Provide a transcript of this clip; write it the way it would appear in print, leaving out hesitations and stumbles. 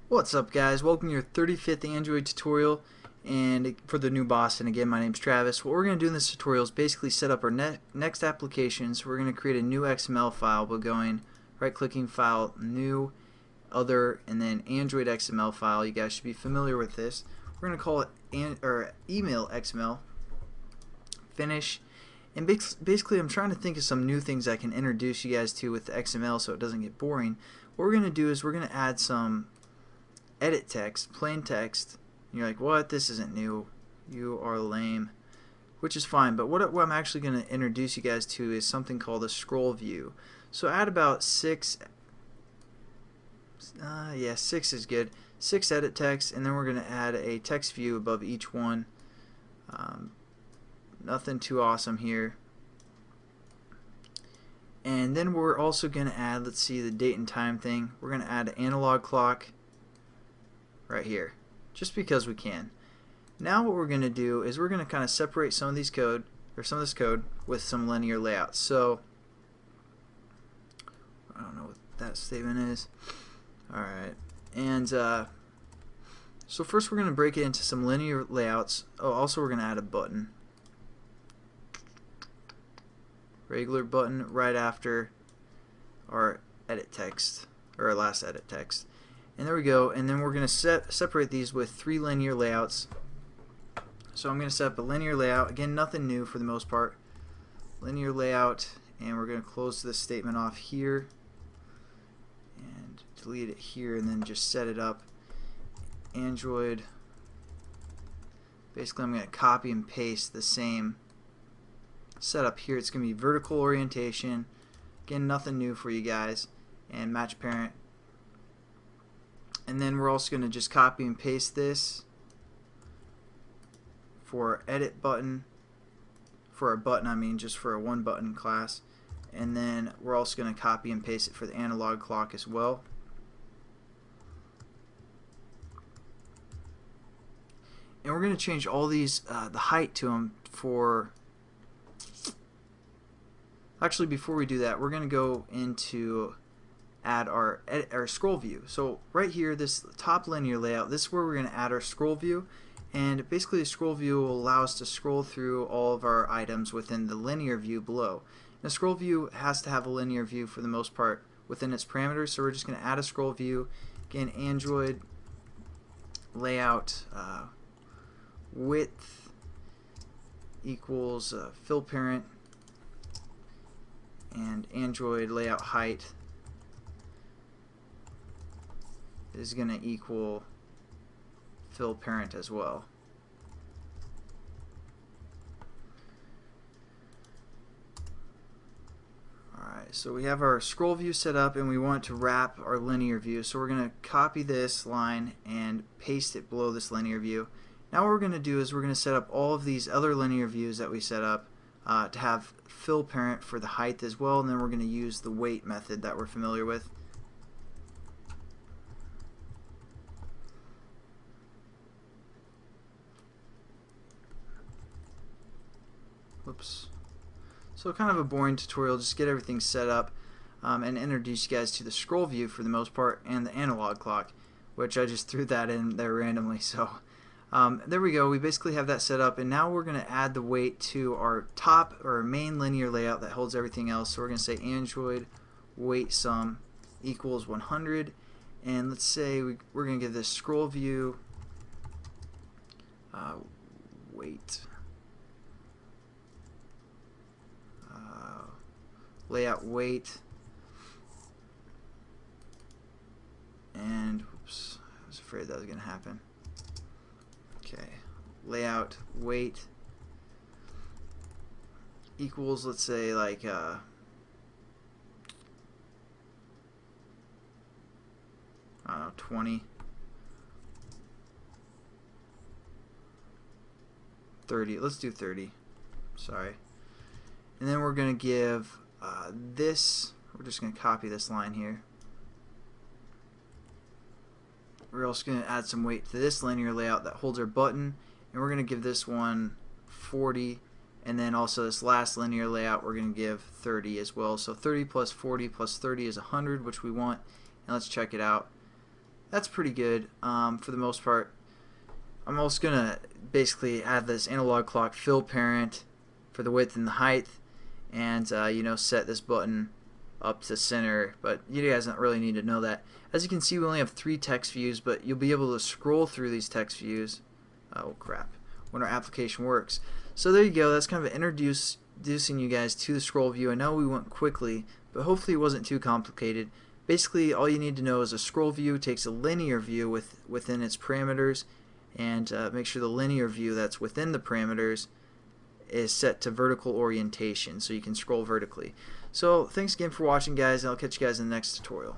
What's up, guys? Welcome to your 35th Android tutorial and for the new boss. And again, my name's Travis. What we're going to do in this tutorial is basically set up our next application. So we're going to create a new XML file by going right-clicking, File, New, Other, and then Android XML file. You guys should be familiar with this. We're going to call it Email XML. Finish. And basically, I'm trying to think of some new things I can introduce you guys to with the XML so it doesn't get boring. What we're going to do is we're going to add some edit text, plain text. You're like, what? This isn't new. You are lame. Which is fine, but what I'm actually going to introduce you guys to is something called a scroll view. So add about 6 is good. 6 edit text, and then we're going to add a text view above each one. Nothing too awesome here. And then we're also going to add, let's see, the date and time thing. We're going to add an analog clock right here, just because we can. Now what we're going to do is we're going to kind of separate some of this code with some linear layouts. So I don't know what that statement is. Alright, and so first we're going to break it into some linear layouts. Oh, also we're going to add a button, regular button right after our edit text, or our last edit text. And there we go, and then we're going to separate these with 3 linear layouts. So I'm going to set up a linear layout. Again, nothing new for the most part. Linear layout, and we're going to close this statement off here and delete it here, and then just set it up. Android. Basically, I'm going to copy and paste the same setup here. It's going to be vertical orientation. Again, nothing new for you guys. And match parent. And then we're also going to just copy and paste this for our edit button, for our button, I mean just for a one button class. And then we're also going to copy and paste it for the analog clock as well. And we're going to change all these, the height to them for, actually before we do that, we're going to go into add our scroll view. So right here, this top linear layout, this is where we're going to add our scroll view, and basically the scroll view will allow us to scroll through all of our items within the linear view below. The scroll view has to have a linear view for the most part within its parameters, so we're just going to add a scroll view. Again, Android layout width equals fill parent, and Android layout height is going to equal fill parent as well. Alright, so we have our scroll view set up, and we want to wrap our linear view. So we're going to copy this line and paste it below this linear view. Now what we're going to do is we're going to set up all of these other linear views that we set up to have fill parent for the height as well, and then we're going to use the weight method that we're familiar with. Whoops. So kind of a boring tutorial, just get everything set up and introduce you guys to the scroll view for the most part, and the analog clock, which I just threw that in there randomly. So there we go, we basically have that set up, and now we're going to add the weight to our top or main linear layout that holds everything else. So we're going to say Android weight sum equals 100, and let's say we're going to give this scroll view weight layout weight, and oops, I was afraid that was going to happen. Okay, layout weight equals, let's say, like I don't know, 20, 30. Let's do 30. Sorry. And then we're going to give this, we're just going to copy this line here. We're also going to add some weight to this linear layout that holds our button, and we're going to give this one 40, and then also this last linear layout we're going to give 30 as well. So 30 plus 40 plus 30 is 100, which we want, and let's check it out. that's pretty good for the most part. I'm also gonna basically have this analog clock fill parent for the width and the height, and you know, set this button up to center, but you guys don't really need to know that. As you can see, we only have 3 text views, but you'll be able to scroll through these text views, oh crap, when our application works. So there you go, that's kind of introducing you guys to the scroll view. I know we went quickly, but hopefully it wasn't too complicated. Basically, all you need to know is a scroll view takes a linear view within its parameters, and make sure the linear view that's within the parameters is set to vertical orientation so you can scroll vertically. So thanks again for watching, guys, and I'll catch you guys in the next tutorial.